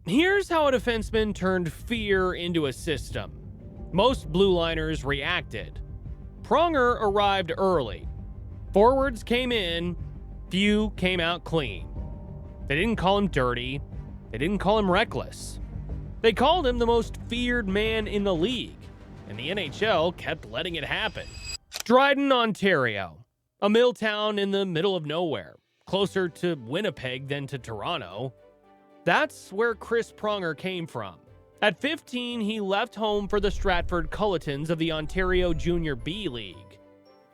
Here's how a defenseman turned fear into a system. Most blue liners reacted. Pronger arrived early. Forwards came in, few came out clean. They didn't call him dirty. They didn't call him reckless. They called him the most feared man in the league, and the NHL kept letting it happen. Dryden, Ontario, a mill town in the middle of nowhere, closer to Winnipeg than to Toronto. That's where Chris Pronger came from. At 15, he left home for the Stratford Culletons of the Ontario Junior B League.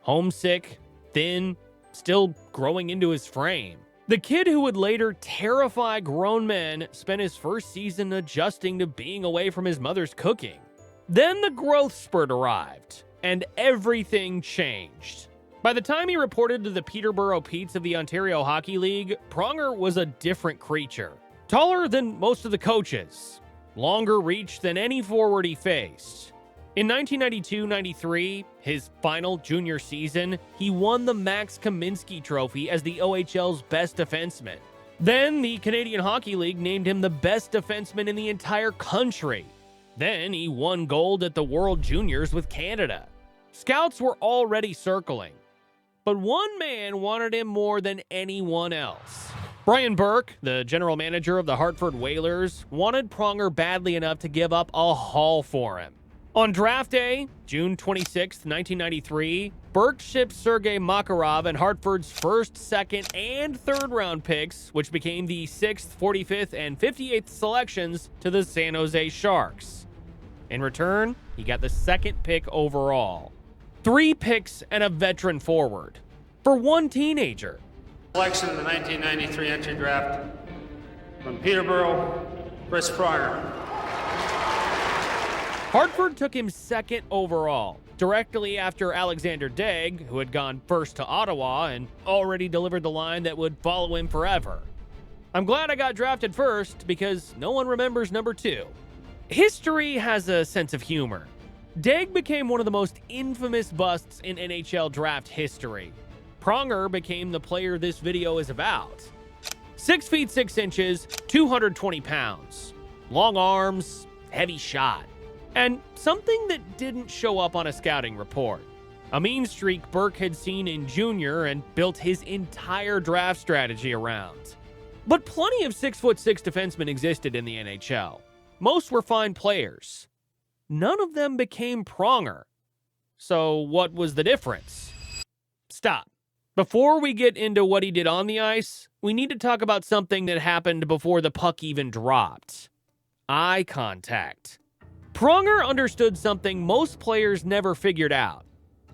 Homesick, thin, still growing into his frame. The kid who would later terrify grown men spent his first season adjusting to being away from his mother's cooking. Then the growth spurt arrived, and everything changed. By the time he reported to the Peterborough Petes of the Ontario Hockey League, Pronger was a different creature. Taller than most of the coaches, longer reach than any forward he faced. In 1992-93, his final junior season, he won the Max Kaminsky Trophy as the OHL's best defenseman. Then the Canadian Hockey League named him the best defenseman in the entire country. Then he won gold at the World Juniors with Canada. Scouts were already circling, but one man wanted him more than anyone else. Brian Burke, the general manager of the Hartford Whalers, wanted Pronger badly enough to give up a haul for him. On draft day, June 26, 1993, Burke shipped Sergei Makarov and Hartford's first, second, and third round picks, which became the 6th, 45th, and 58th selections, to the San Jose Sharks. In return, he got the second pick overall. 3 picks and a veteran forward. For one teenager. Selection in the 1993 entry draft from Peterborough, Chris Pronger. Hartford took him second overall, directly after Alexander Daigle, who had gone first to Ottawa and already delivered the line that would follow him forever. I'm glad I got drafted first because no one remembers number 2. History has a sense of humor. Daigle became one of the most infamous busts in NHL draft history. Pronger became the player this video is about. 6 feet 6 inches, 220 pounds. Long arms, heavy shot. And something that didn't show up on a scouting report. A mean streak Burke had seen in junior and built his entire draft strategy around. But plenty of 6'6" defensemen existed in the NHL. Most were fine players. None of them became Pronger. So what was the difference? Stop. Before we get into what he did on the ice, we need to talk about something that happened before the puck even dropped. Eye contact. Pronger understood something most players never figured out.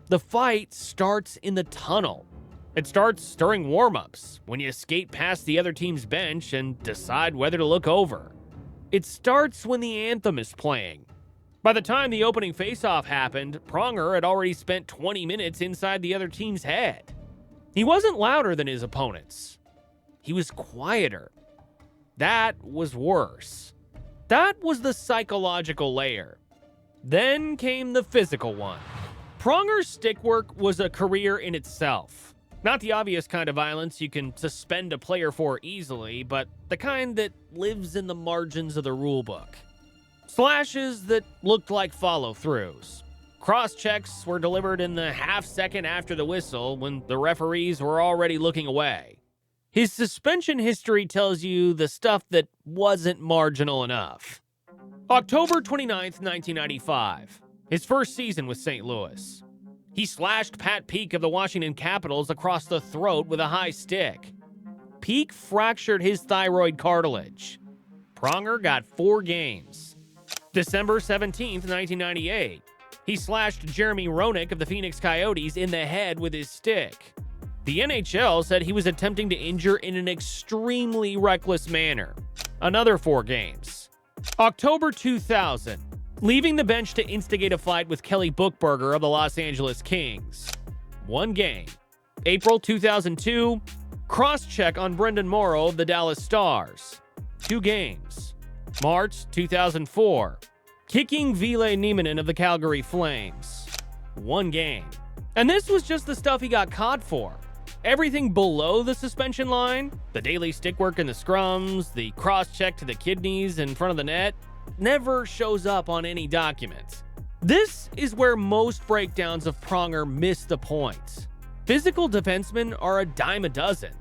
The fight starts in the tunnel. It starts during warm-ups, when you skate past the other team's bench and decide whether to look over. It starts when the anthem is playing. By the time the opening faceoff happened, Pronger had already spent 20 minutes inside the other team's head. He wasn't louder than his opponents. He was quieter. That was worse. That was the psychological layer. Then came the physical one. Pronger's stick work was a career in itself. Not the obvious kind of violence you can suspend a player for easily, but the kind that lives in the margins of the rulebook. Slashes that looked like follow-throughs. Cross-checks were delivered in the half-second after the whistle when the referees were already looking away. His suspension history tells you the stuff that wasn't marginal enough. October 29th, 1995. His first season with St. Louis. He slashed Pat Peake of the Washington Capitals across the throat with a high stick. Peake fractured his thyroid cartilage. Pronger got 4 games. December 17th, 1998. He slashed Jeremy Roenick of the Phoenix Coyotes in the head with his stick. The NHL said he was attempting to injure in an extremely reckless manner. Another 4 games. October 2000. Leaving the bench to instigate a fight with Kelly Buchberger of the Los Angeles Kings. 1 game. April 2002. Cross-check on Brendan Morrow of the Dallas Stars. 2 games. March 2004. Kicking Ville Nieminen of the Calgary Flames. 1 game. And this was just the stuff he got caught for. Everything below the suspension line, the daily stick work in the scrums, the cross-check to the kidneys in front of the net, never shows up on any documents. This is where most breakdowns of Pronger miss the point. Physical defensemen are a dime a dozen.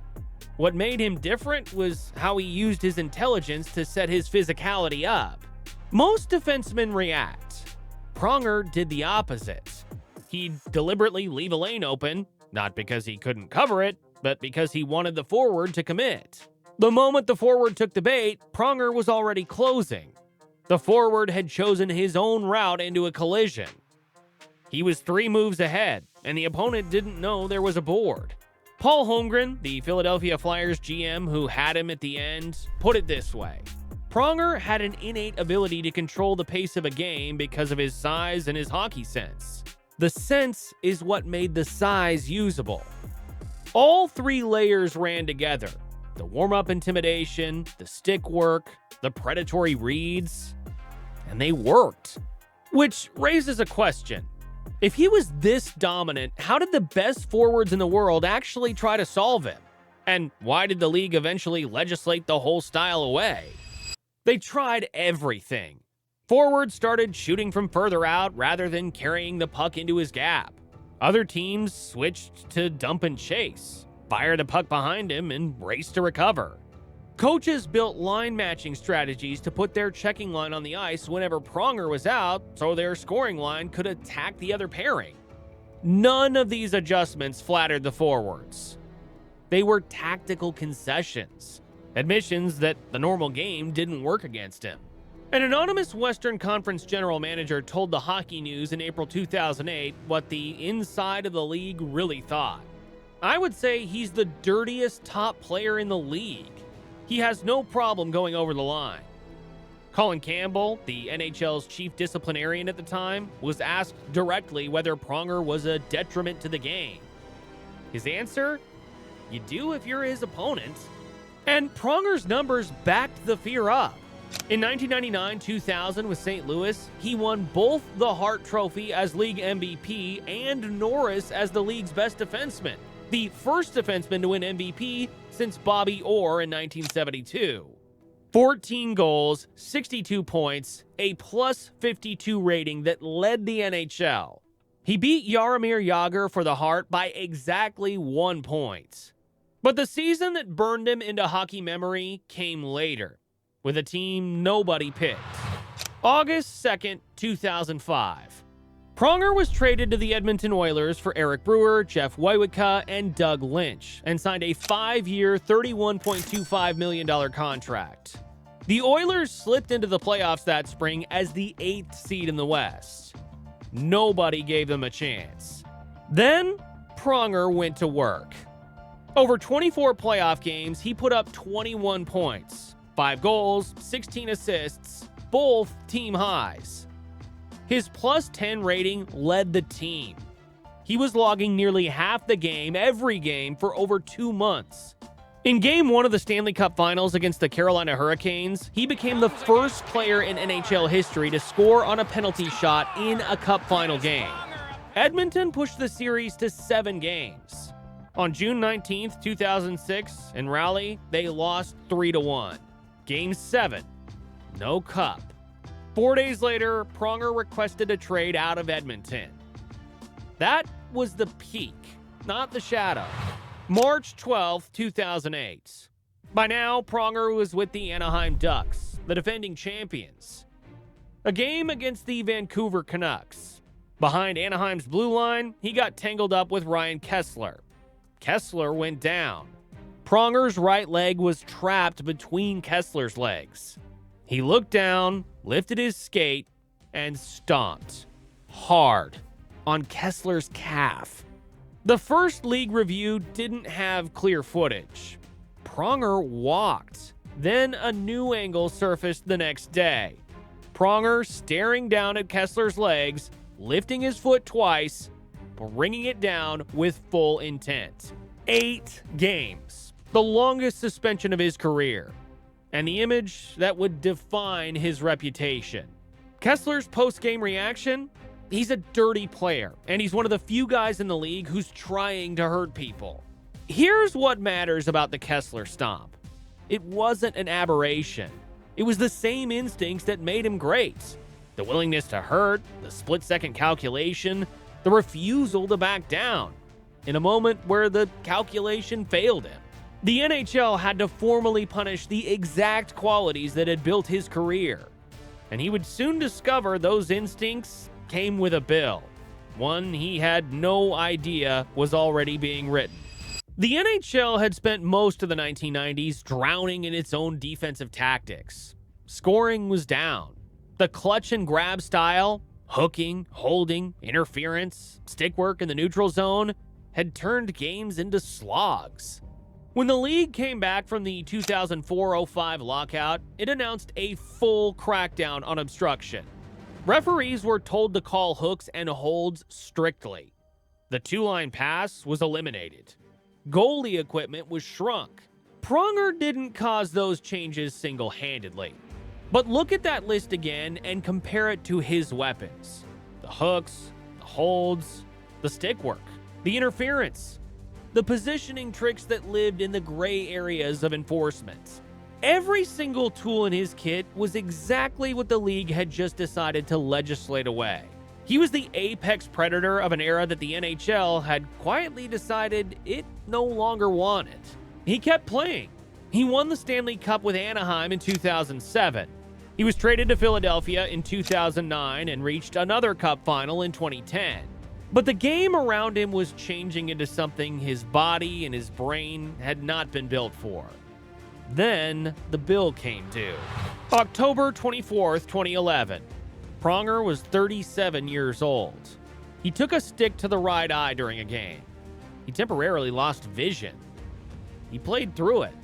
What made him different was how he used his intelligence to set his physicality up. Most defensemen react. Pronger did the opposite. He'd deliberately leave a lane open, not because he couldn't cover it, but because he wanted the forward to commit. The moment the forward took the bait, Pronger was already closing. The forward had chosen his own route into a collision. He was 3 moves ahead, and the opponent didn't know there was a board. Paul Holmgren, the Philadelphia Flyers GM who had him at the end, put it this way. Pronger had an innate ability to control the pace of a game because of his size and his hockey sense. The sense is what made the size usable. All 3 layers ran together. The warm-up intimidation, the stick work, the predatory reads, and they worked. Which raises a question. If he was this dominant, how did the best forwards in the world actually try to solve him? And why did the league eventually legislate the whole style away? They tried everything. Forwards started shooting from further out rather than carrying the puck into his gap. Other teams switched to dump and chase, fire the puck behind him, and race to recover. Coaches built line matching strategies to put their checking line on the ice whenever Pronger was out so their scoring line could attack the other pairing. None of these adjustments flattered the forwards. They were tactical concessions, admissions that the normal game didn't work against him. An anonymous Western Conference general manager told the Hockey News in April 2008 what the inside of the league really thought. I would say he's the dirtiest top player in the league. He has no problem going over the line. Colin Campbell, the NHL's chief disciplinarian at the time, was asked directly whether Pronger was a detriment to the game. His answer? You do if you're his opponent. And Pronger's numbers backed the fear up. In 1999-2000 with St. Louis, he won both the Hart Trophy as league MVP and Norris as the league's best defenseman, the first defenseman to win MVP since Bobby Orr in 1972. 14 goals, 62 points, a plus 52 rating that led the NHL. He beat Jaromir Jagr for the Hart by exactly 1 point. But the season that burned him into hockey memory came later, with a team nobody picked. August 2nd, 2005. Pronger was traded to the Edmonton Oilers for Eric Brewer, Jeff Wojcicka, and Doug Lynch, and signed a 5-year, $31.25 million contract. The Oilers slipped into the playoffs that spring as the 8th seed in the West. Nobody gave them a chance. Then, Pronger went to work. Over 24 playoff games, he put up 21 points, 5 goals, 16 assists, both team highs. His plus 10 rating led the team. He was logging nearly half the game every game for over 2 months. In Game 1 of the Stanley Cup Finals against the Carolina Hurricanes, he became the first player in NHL history to score on a penalty shot in a Cup Final game. Edmonton pushed the series to 7 games. On June 19, 2006, in Raleigh, they lost 3-1. Game 7, no cup. 4 days later, Pronger requested a trade out of Edmonton. That was the peak, not the shadow. March 12, 2008. By now, Pronger was with the Anaheim Ducks, the defending champions. A game against the Vancouver Canucks. Behind Anaheim's blue line, he got tangled up with Ryan Kesler. Kessler went down. Pronger's right leg was trapped between Kessler's legs. He looked down, lifted his skate, and stomped hard on Kessler's calf. The first league review didn't have clear footage. Pronger walked. Then a new angle surfaced the next day. Pronger staring down at Kessler's legs, lifting his foot twice, bringing it down with full intent. 8 games, the longest suspension of his career, and the image that would define his reputation. Kessler's post-game reaction? He's a dirty player, and he's one of the few guys in the league who's trying to hurt people. Here's what matters about the Kessler stomp. It wasn't an aberration. It was the same instincts that made him great. The willingness to hurt, the split-second calculation, the refusal to back down, in a moment where the calculation failed him. The NHL had to formally punish the exact qualities that had built his career, and he would soon discover those instincts came with a bill, one he had no idea was already being written. The NHL had spent most of the 1990s drowning in its own defensive tactics. Scoring was down. The clutch and grab style, hooking, holding, interference, stick work in the neutral zone, had turned games into slogs. When the league came back from the 2004-05 lockout, it announced a full crackdown on obstruction. Referees were told to call hooks and holds strictly. The two-line pass was eliminated. Goalie equipment was shrunk. Pronger didn't cause those changes single-handedly. But look at that list again and compare it to his weapons. The hooks, the holds, the stick work, the interference, the positioning tricks that lived in the gray areas of enforcement. Every single tool in his kit was exactly what the league had just decided to legislate away. He was the apex predator of an era that the NHL had quietly decided it no longer wanted. He kept playing. He won the Stanley Cup with Anaheim in 2007. He was traded to Philadelphia in 2009 and reached another Cup final in 2010. But the game around him was changing into something his body and his brain had not been built for. Then the bill came due. October 24th, 2011. Pronger was 37 years old. He took a stick to the right eye during a game. He temporarily lost vision. He played through it.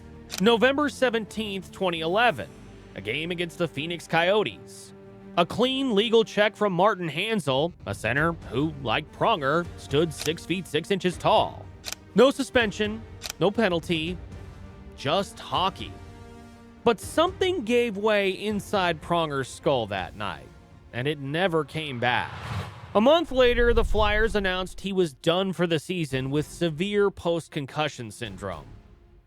November 17th, 2011. A game against the Phoenix Coyotes. A clean legal check from Martin Hansel, a center who, like Pronger, stood 6 feet 6 inches tall. No suspension, no penalty, just hockey. But something gave way inside Pronger's skull that night, and it never came back. A month later, the Flyers announced he was done for the season with severe post-concussion syndrome.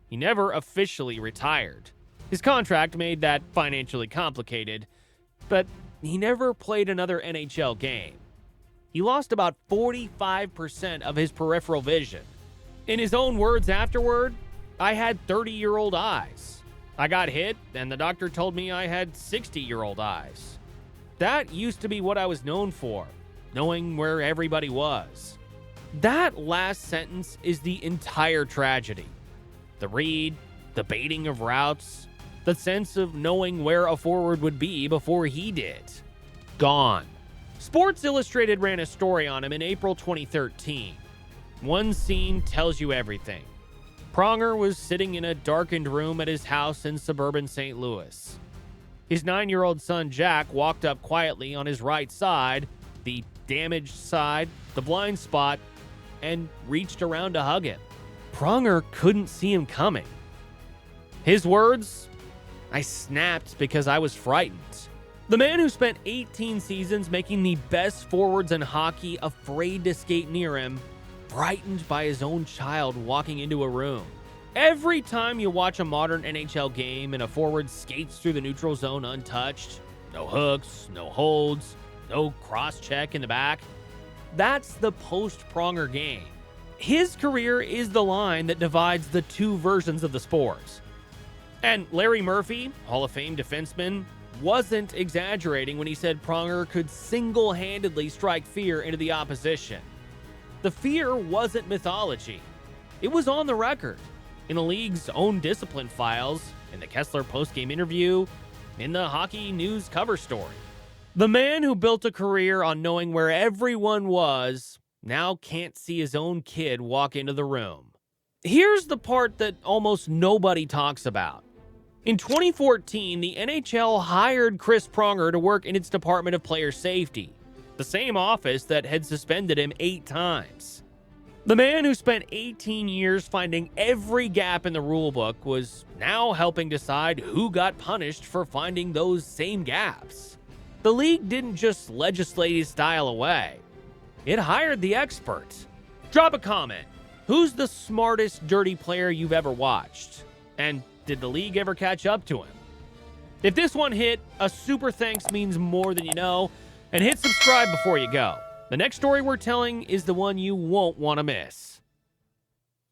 He never officially retired. His contract made that financially complicated, but he never played another NHL game. He lost about 45% of his peripheral vision. In his own words afterward, "I had 30-year-old eyes. I got hit, and the doctor told me I had 60-year-old eyes. That used to be what I was known for, knowing where everybody was." That last sentence is the entire tragedy. The read, the baiting of routes, the sense of knowing where a forward would be before he did. Gone. Sports Illustrated ran a story on him in April 2013. One scene tells you everything. Pronger was sitting in a darkened room at his house in suburban St. Louis. His 9-year-old son Jack walked up quietly on his right side, the damaged side, the blind spot, and reached around to hug him. Pronger couldn't see him coming. His words, "I snapped because I was frightened." The man who spent 18 seasons making the best forwards in hockey afraid to skate near him, frightened by his own child walking into a room. Every time you watch a modern NHL game and a forward skates through the neutral zone untouched, no hooks, no holds, no cross-check in the back, that's the post-Pronger game. His career is the line that divides the two versions of the sport. And Larry Murphy, Hall of Fame defenseman, wasn't exaggerating when he said Pronger could single-handedly strike fear into the opposition. The fear wasn't mythology. It was on the record, in the league's own discipline files, in the Kessler postgame interview, in the Hockey News cover story. The man who built a career on knowing where everyone was now can't see his own kid walk into the room. Here's the part that almost nobody talks about. In 2014, the NHL hired Chris Pronger to work in its Department of Player Safety, the same office that had suspended him 8 times. The man who spent 18 years finding every gap in the rulebook was now helping decide who got punished for finding those same gaps. The league didn't just legislate his style away. It hired the expert. Drop a comment. Who's the smartest dirty player you've ever watched? And did the league ever catch up to him? If this one hit, a super thanks means more than you know, and hit subscribe before you go. The next story we're telling is the one you won't want to miss.